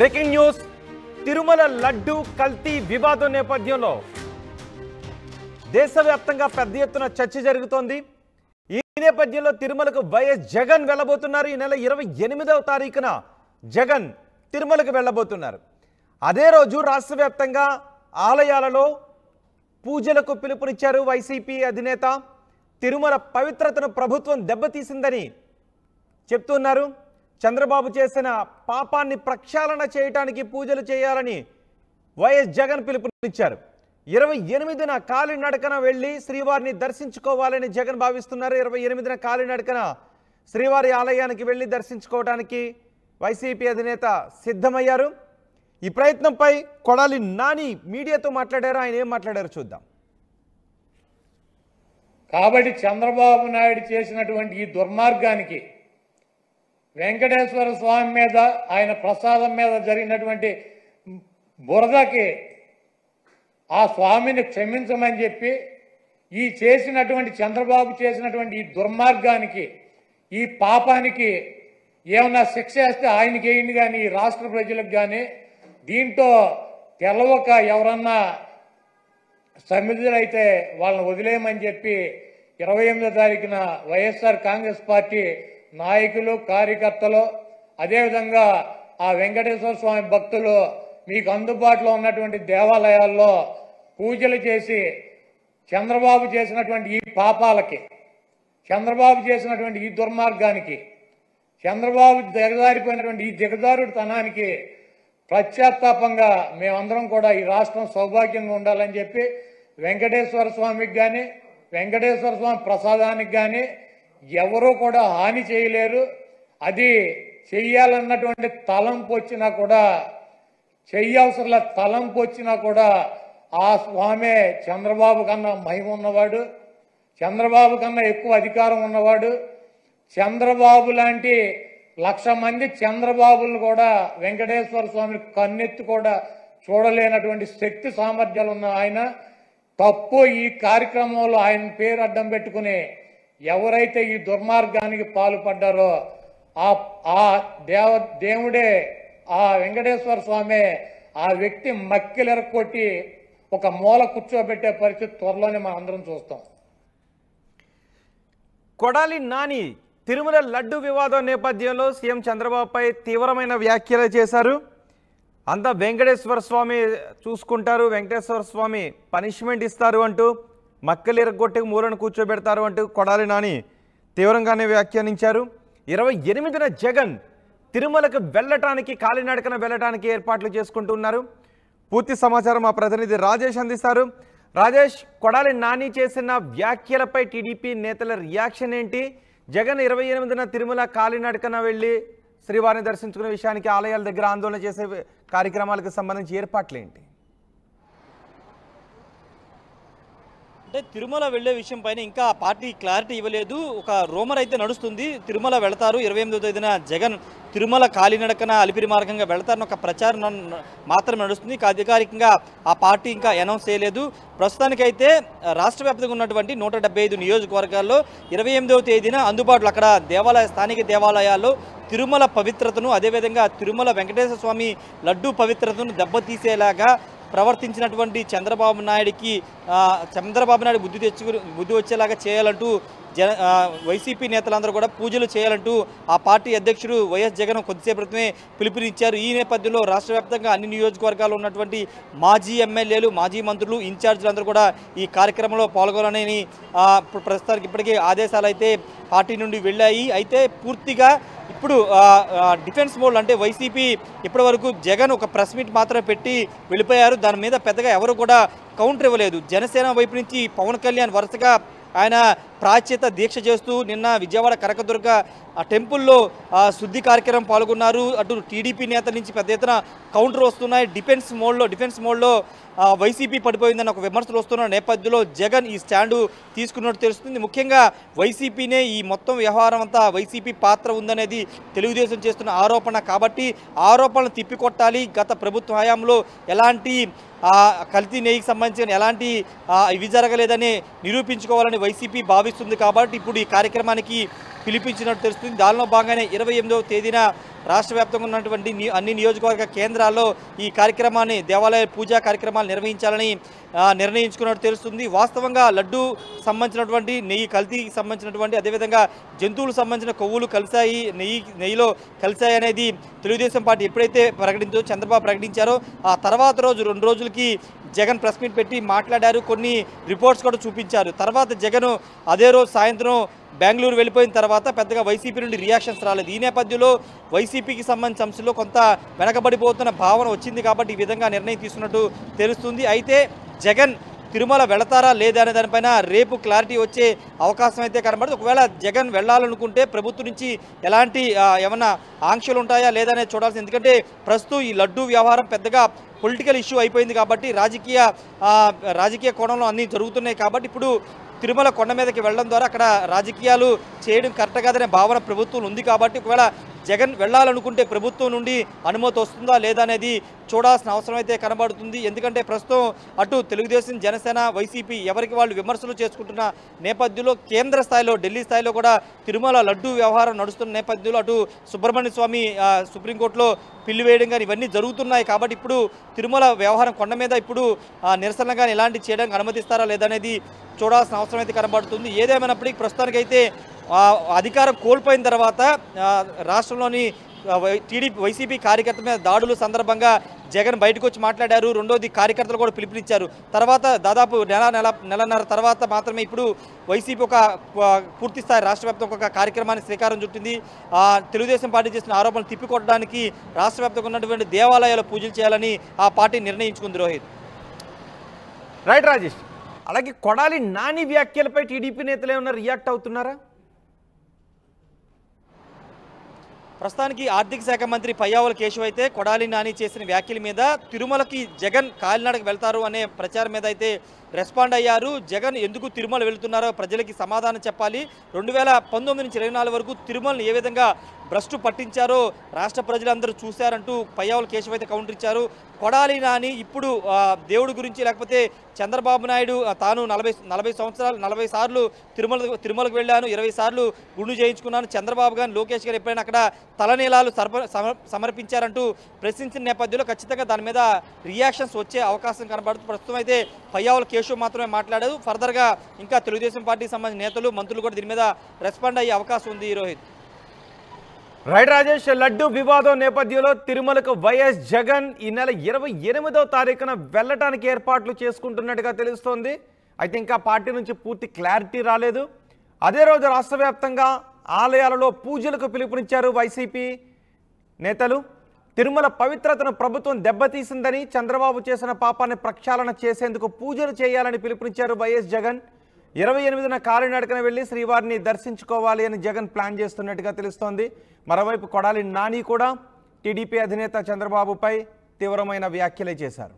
Breaking news Tirumala laddu కల్తీ వివాదం నేపథ్యంలో దేశవ్యాప్తంగా పెద్ద ఎత్తున చర్చ జరుగుతోంది. ఈ నేపథ్యంలో తిరుమలకు వైఎస్ జగన్ వెళ్ళబోతున్నారు. ఈ నెల 28వ తారీఖున జగన్ తిరుమలకు వెళ్ళబోతున్నారు. అదే రోజు రాష్ట్ర వ్యాప్తంగా ఆలయాలలో పూజలకు పిలుపునిచ్చారు వైసీపీ అధినేత. తిరుమల పవిత్రతను ప్రభుత్వం దెబ్బతీసిందని చెప్తున్నారు. చంద్రబాబు చేసిన పాపాన్ని ప్రక్షాళన చేయడానికి పూజలు చేయాలని వైఎస్ జగన్ పిలుపునిచ్చారు. 28న కాలినడకన వెళ్ళి శ్రీవారిని దర్శించుకోవాలని జగన్ భావిస్తున్నారు. 28న కాలినడకన శ్రీవారి ఆలయానికి వెళ్ళి దర్శించుకోవడానికి వైసీపీ అధినేత సిద్ధమయ్యారు. ఈ ప్రయత్నంపై కొడాలి నాని మీడియాతో మాట్లాడారు. ఆయన ఏం మాట్లాడారు చూద్దాం. కాబట్టి చంద్రబాబు నాయుడు చేసినటువంటి ఈ దుర్మార్గానికి వెంకటేశ్వర స్వామి మీద ఆయన ప్రసాదం మీద జరిగినటువంటి బురదకి ఆ స్వామిని క్షమించమని చెప్పి ఈ చేసినటువంటి చంద్రబాబు చేసినటువంటి ఈ దుర్మార్గానికి ఈ పాపానికి ఏమన్నా శిక్ష వేస్తే ఆయనకి వేయండి కానీ ఈ రాష్ట్ర ప్రజలకు కానీ దీంట్లో తెలవక ఎవరన్నా సమిధులైతే వాళ్ళని వదిలేయమని చెప్పి 28వ తారీఖున వైఎస్ఆర్ కాంగ్రెస్ పార్టీ నాయకులు కార్యకర్తలు అదేవిధంగా ఆ వెంకటేశ్వర స్వామి భక్తులు మీకు అందుబాటులో ఉన్నటువంటి దేవాలయాల్లో పూజలు చేసి చంద్రబాబు చేసినటువంటి ఈ పాపాలకి చంద్రబాబు చేసినటువంటి ఈ దుర్మార్గానికి చంద్రబాబు దిగజారిపోయినటువంటి ఈ దిగజారుడుతనానికి పశ్చాత్తాపంగా మేమందరం కూడా ఈ రాష్ట్రం సౌభాగ్యంగా ఉండాలని చెప్పి వెంకటేశ్వర స్వామికి కానీ వెంకటేశ్వర స్వామి ప్రసాదానికి కానీ ఎవరూ కూడా హాని చేయలేరు. అది చెయ్యాలన్నటువంటి తలంపు వచ్చినా కూడా చెయ్యవసరంల తలంపు వచ్చినా కూడా ఆ స్వామే చంద్రబాబు కన్నా మహిమ ఉన్నవాడు, చంద్రబాబు కన్నా ఎక్కువ అధికారం ఉన్నవాడు. చంద్రబాబు లాంటి 1,00,000 మంది చంద్రబాబులను కూడా వెంకటేశ్వర స్వామిని కన్నెత్తి కూడా చూడలేనటువంటి శక్తి సామర్థ్యాలు ఉన్న ఆయన తప్పు ఈ కార్యక్రమంలో ఆయన పేరు అడ్డం పెట్టుకుని ఎవరైతే ఈ దుర్మార్గానికి పాల్పడ్డారో ఆ దేవుడే ఆ వెంకటేశ్వర స్వామి ఆ వ్యక్తి మక్కిలెరక్కొట్టి ఒక మూల కూర్చోబెట్టే పరిస్థితి త్వరలోనే మనం అందరం చూస్తాం. కొడాలి నాని తిరుమల లడ్డు వివాదం నేపథ్యంలో సీఎం చంద్రబాబుపై తీవ్రమైన వ్యాఖ్యలు చేశారు. అంతా వెంకటేశ్వర స్వామి చూసుకుంటారు, వెంకటేశ్వర స్వామి పనిష్మెంట్ ఇస్తారు అంటూ మక్కలు ఎరగొట్టి మూలను కూర్చోబెడతారు అంటూ కొడాలి నాని తీవ్రంగానే వ్యాఖ్యానించారు. 28న జగన్ తిరుమలకు వెళ్ళటానికి కాలినడకన వెళ్ళటానికి ఏర్పాట్లు చేసుకుంటున్నారు. పూర్తి సమాచారం మా ప్రతినిధి రాజేష్ అందిస్తారు. రాజేష్, కొడాలి నాని చేసిన వ్యాఖ్యలపై టీడీపీ నేతల రియాక్షన్ ఏంటి? జగన్ 28న తిరుమల కాలినడకన వెళ్ళి శ్రీవారిని దర్శించుకునే విషయానికి ఆలయాల దగ్గర ఆందోళన చేసే కార్యక్రమాలకు సంబంధించి ఏర్పాట్లు ఏంటి? అంటే తిరుమల వెళ్లే విషయం పైన ఇంకా పార్టీ క్లారిటీ ఇవ్వలేదు. ఒక రూమర్ అయితే నడుస్తుంది, తిరుమల వెళతారు. 28వ తేదీన జగన్ తిరుమల కాలినడకన అలిపిరి మార్గంగా వెళతారని ఒక ప్రచారం మాత్రమే నడుస్తుంది. అధికారికంగా ఆ పార్టీ ఇంకా అనౌన్స్ చేయలేదు. ప్రస్తుతానికైతే రాష్ట్ర వ్యాప్తంగా ఉన్నటువంటి 175 నియోజకవర్గాల్లో 28వ తేదీన అందుబాటులో అక్కడ స్థానిక దేవాలయాల్లో తిరుమల పవిత్రతను అదేవిధంగా తిరుమల వెంకటేశ్వర స్వామి లడ్డూ పవిత్రతను దెబ్బతీసేలాగా ప్రవర్తించినటువంటి చంద్రబాబు నాయుడు బుద్ధి వచ్చేలాగా చేయాలంటూ వైసీపీ నేతలందరూ కూడా పూజలు చేయాలంటూ ఆ పార్టీ అధ్యక్షుడు వైఎస్ జగన్ కొద్దిసేపు క్రితమే పిలుపునిచ్చారు. ఈ నేపథ్యంలో రాష్ట్ర వ్యాప్తంగా అన్ని నియోజకవర్గాల్లో ఉన్నటువంటి మాజీ ఎమ్మెల్యేలు, మాజీ మంత్రులు, ఇన్ఛార్జీలందరూ కూడా ఈ కార్యక్రమంలో పాల్గొనాలని ప్రస్తుతానికి ఇప్పటికే ఆదేశాలు అయితే పార్టీ నుండి వెళ్ళాయి. అయితే పూర్తిగా ఇప్పుడు డిఫెన్స్ మోడ్ అంటే వైసీపీ ఇప్పటి వరకు జగన్ ఒక ప్రెస్ మీట్ మాత్రమే పెట్టి వెళ్ళిపోయారు. దాని మీద పెద్దగా ఎవరు కూడా కౌంటర్ ఇవ్వలేదు. జనసేన వైపు నుంచి పవన్ కళ్యాణ్ వరుసగా ఆయన ప్రాచ్యత దీక్ష చేస్తూ నిన్న విజయవాడ కనకదుర్గ టెంపుల్లో శుద్ధి కార్యక్రమం పాల్గొన్నారు. అటు టీడీపీ నేతల నుంచి పెద్ద ఎత్తున కౌంటర్ వస్తున్నాయి. డిఫెన్స్ మోడ్లో వైసీపీ పడిపోయిందని ఒక విమర్శలు వస్తున్న నేపథ్యంలో జగన్ ఈ స్టాండు తీసుకున్నట్టు తెలుస్తుంది. ముఖ్యంగా వైసీపీనే ఈ మొత్తం వ్యవహారం అంతా వైసీపీ పాత్ర ఉందనేది తెలుగుదేశం చేస్తున్న ఆరోపణ. కాబట్టి ఆరోపణలు తిప్పికొట్టాలి. గత ప్రభుత్వ హయాంలో ఎలాంటి కల్తీ నెయ్యికి సంబంధించిన ఎలాంటి ఇవి జరగలేదని నిరూపించుకోవాలని వైసీపీ భావిస్తుంది. కాబట్టి ఇప్పుడు ఈ కార్యక్రమానికి పిలిపించినట్టు తెలుస్తుంది. దానిలో భాగంగానే 28వ తేదీన రాష్ట్ర వ్యాప్తంగా ఉన్నటువంటి అన్ని నియోజకవర్గ కేంద్రాల్లో ఈ కార్యక్రమాన్ని దేవాలయ పూజా కార్యక్రమాలు నిర్వహించాలని నిర్ణయించుకున్నట్టు తెలుస్తుంది. వాస్తవంగా లడ్డు సంబంధించినటువంటి నెయ్యి కల్తీకి సంబంధించినటువంటి అదేవిధంగా జంతువులకు సంబంధించిన కొవ్వులు కలిశాయి, నెయ్యిలో కలిశాయి అనేది తెలుగుదేశం పార్టీ ఎప్పుడైతే చంద్రబాబు ప్రకటించారో ఆ తర్వాత రోజు 2 రోజులకి జగన్ ప్రెస్ మీట్ పెట్టి మాట్లాడారు. కొన్ని రిపోర్ట్స్ కూడా చూపించారు. తర్వాత జగన్ అదే రోజు సాయంత్రం బెంగళూరు వెళ్ళిపోయిన తర్వాత పెద్దగా వైసీపీ నుండి రియాక్షన్స్ రాలేదు. ఈ నేపథ్యంలో వైసీపీకి సంబంధించిన అంశంలో కొంత వెనకబడిపోతున్న భావన వచ్చింది కాబట్టి ఈ విధంగా నిర్ణయం తీసుకున్నట్టు తెలుస్తుంది. అయితే జగన్ తిరుమల వెళతారా లేదా అనే దానిపైన రేపు క్లారిటీ వచ్చే అవకాశం అయితే కనబడుతుంది. ఒకవేళ జగన్ వెళ్ళాలనుకుంటే ప్రభుత్వం నుంచి ఎలాంటి ఏమన్నా ఆంక్షలు ఉంటాయా లేదా అనేది చూడాల్సింది. ఎందుకంటే ప్రస్తుతం ఈ లడ్డూ వ్యవహారం పెద్దగా పొలిటికల్ ఇష్యూ అయిపోయింది కాబట్టి రాజకీయ కోణంలో అన్నీ జరుగుతున్నాయి కాబట్టి ఇప్పుడు తిరుమల కొండ మీదకి వెళ్ళడం ద్వారా అక్కడ రాజకీయాలు చేయడం కరెక్ట్ కాదనే భావన ప్రభుత్వం ఉంది కాబట్టి ఒకవేళ జగన్ వెళ్ళాలనుకుంటే ప్రభుత్వం నుండి అనుమతి వస్తుందా లేదా అనేది చూడాల్సిన అవసరం అయితే కనబడుతుంది. ఎందుకంటే ప్రస్తుతం అటు తెలుగుదేశం, జనసేన, వైసీపీ ఎవరికి వాళ్ళు విమర్శలు చేసుకుంటున్న నేపథ్యంలో కేంద్ర స్థాయిలో ఢిల్లీ స్థాయిలో కూడా తిరుమల లడ్డూ వ్యవహారం నడుస్తున్న నేపథ్యంలో అటు సుబ్రహ్మణ్య స్వామి సుప్రీంకోర్టులో పిల్లి వేయడం కానీ ఇవన్నీ జరుగుతున్నాయి కాబట్టి ఇప్పుడు తిరుమల వ్యవహారం కొండ మీద ఇప్పుడు నిరసన కానీ ఇలాంటివి చేయడానికి అనుమతిస్తారా లేదనేది చూడాల్సిన అవసరం అయితే కనబడుతుంది. ఏదేమైనప్పటికీ ప్రస్తుతానికైతే అధికారం కోల్పోయిన తర్వాత రాష్ట్రంలోని వైసీపీ కార్యకర్తల మీద దాడుల సందర్భంగా జగన్ బయటకు వచ్చి మాట్లాడారు. రెండోది కార్యకర్తలు కూడా పిలుపునిచ్చారు. తర్వాత దాదాపు నెలన్నర తర్వాత మాత్రమే ఇప్పుడు వైసీపీ ఒక పూర్తిస్థాయి రాష్ట్ర వ్యాప్తంగా ఒక కార్యక్రమాన్ని శ్రీకారం చుట్టింది. తెలుగుదేశం పార్టీ చేసిన ఆరోపణలు తిప్పికొట్టడానికి రాష్ట్ర వ్యాప్తంగా ఉన్నటువంటి దేవాలయాల పూజలు చేయాలని ఆ పార్టీ నిర్ణయించుకుంది. రోహిత్. రైట్ రాజేష్. అలాగే కొడాలి నాని వ్యాఖ్యలపై టీడీపీ నేతలు ఏమన్నా రియాక్ట్ అవుతున్నారా? ప్రస్తుతానికి ఆర్థిక శాఖ మంత్రి పయ్యావుల కేశవ్ అయితే కొడాలి నాని చేసిన వ్యాఖ్యల మీద తిరుమలకి జగన్ కాలినడక వెళ్తారు అనే ప్రచారం మీద అయితే రెస్పాండ్ అయ్యారు. జగన్ ఎందుకు తిరుమల వెళ్తున్నారో ప్రజలకి సమాధానం చెప్పాలి. 2019 నుంచి 24 వరకు తిరుమలను ఏ విధంగా భ్రష్టు పట్టించారో రాష్ట్ర ప్రజలందరూ చూశారంటూ పయ్యావుల కేశవ్ అయితే కౌంటర్ ఇచ్చారు. కొడాలి నాని ఇప్పుడు దేవుడి గురించి లేకపోతే చంద్రబాబు నాయుడు తాను 40 సంవత్సరాలు 40 సార్లు తిరుమలకు వెళ్ళాను, 20 సార్లు గుండు చేయించుకున్నాను, చంద్రబాబు గారు లోకేష్ గారు ఎప్పుడైనా అక్కడ తలనీలాలు సమర్పించారంటూ ప్రశ్నించిన నేపథ్యంలో ఖచ్చితంగా దాని మీద రియాక్షన్స్ వచ్చే అవకాశం కనబడుతుంది. ప్రస్తుతం అయితే పయ్యావుల కేశవ్ మాత్రమే మాట్లాడారు. ఫర్దర్గా ఇంకా తెలుగుదేశం పార్టీకి సంబంధించిన నేతలు, మంత్రులు కూడా దీని మీద రెస్పాండ్ అయ్యే అవకాశం ఉంది. రోహిత్. రైట్ రాజేష్. లడ్డు వివాదం నేపథ్యంలో తిరుమలకు వైఎస్ జగన్ ఈ నెల 28వ తారీఖున వెళ్ళటానికి ఏర్పాట్లు చేసుకుంటున్నట్టుగా తెలుస్తోంది. అయితే ఇంకా పార్టీ నుంచి పూర్తి క్లారిటీ రాలేదు. అదే రోజు రాష్ట్ర వ్యాప్తంగా ఆలయాలలో పూజలకు పిలుపునిచ్చారు వైసీపీ నేతలు. తిరుమల పవిత్రతను ప్రభుత్వం దెబ్బతీసిందని, చంద్రబాబు చేసిన పాపాన్ని ప్రక్షాళన చేసేందుకు పూజలు చేయాలని పిలుపునిచ్చారు వైఎస్ జగన్. 28న కాలినడకన వెళ్లి శ్రీవారిని దర్శించుకోవాలి అని జగన్ ప్లాన్ చేస్తున్నట్టుగా తెలుస్తోంది. మరోవైపు కొడాలి నాని కూడా టీడీపీ అధినేత చంద్రబాబుపై తీవ్రమైన వ్యాఖ్యలే చేశారు.